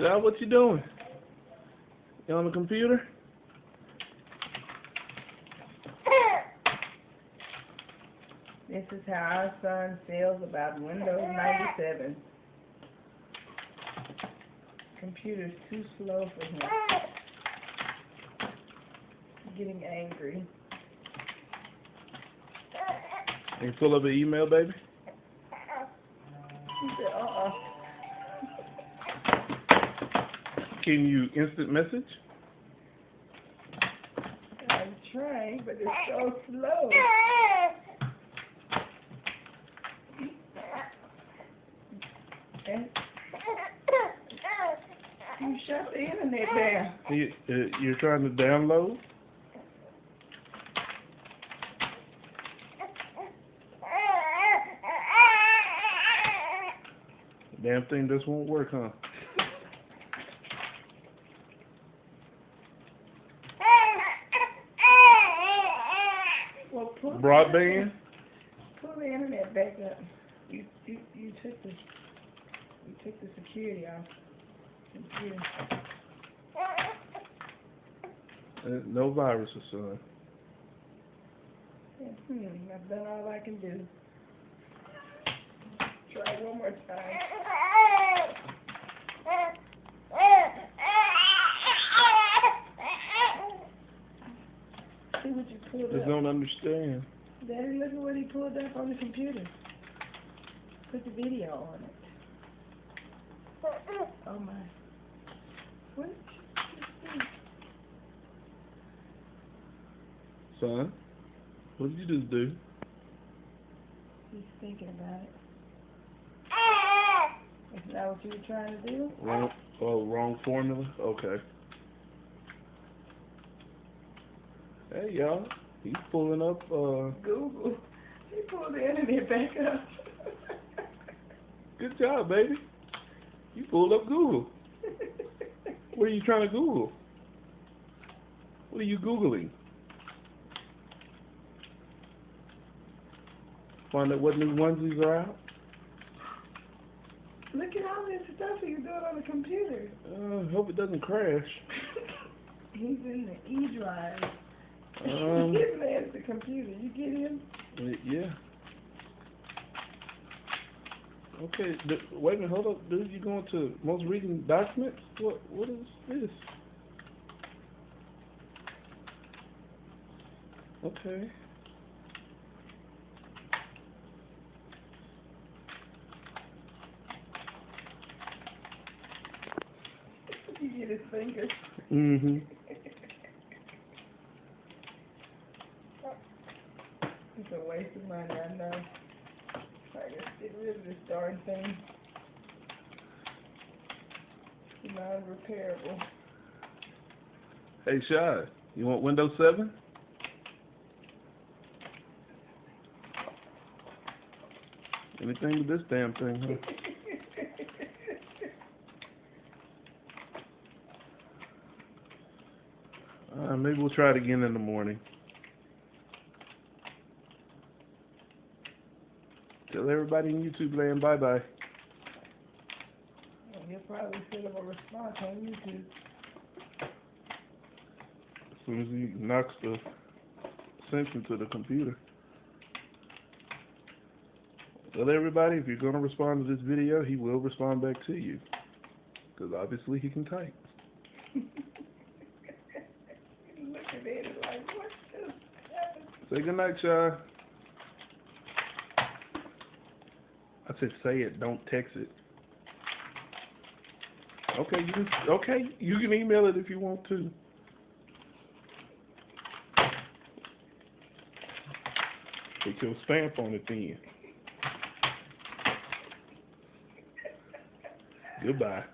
Sal, what you doing? You on the computer? This is how our son feels about Windows 97. Computer's too slow for him. Getting angry. You pull up an email, baby? He said, Can you instant message? I'm trying, but it's so slow. And you shut the internet down. You're trying to download? Damn thing just won't work, huh? Well, Broadband? Pull the internet back up. You took the security off. Computer. No viruses, son. I've done all I can do. Try one more time. See what you pulled Just up. don't understand. Daddy, look at what he pulled up on the computer. Put the video on it. Oh my. What? Son, what did you just do? He's thinking about it. Is that what you were trying to do? Wrong formula? Okay. Hey, y'all. He's pulling up, Google. He pulled the internet back up. Good job, baby. You pulled up Google. What are you trying to Google? What are you Googling? Find out what new onesies are out? Look at all this stuff he's doing on the computer. Hope it doesn't crash. He's in the E drive. He's mad at the computer. You get him? Yeah. Okay, wait a minute, hold up, dude. You going to most recent documents? What is this? Okay. You get his fingers. Mm-hmm. It's a waste of money, I know. I just get rid of this darn thing. It's non-repairable. Hey, Shy, you want Windows 7? Anything with this damn thing, huh? Maybe we'll try it again in the morning. Tell everybody in YouTube land bye-bye. Well, he'll probably set up a response on YouTube. As soon as he knocks the sense into the computer. Tell everybody, if you're going to respond to this video, he will respond back to you. Because obviously he can type. Look at it like, what just happened? Say goodnight, Shy. I said say it, don't text it. Okay, you can email it if you want to. Put your stamp on it then. Goodbye.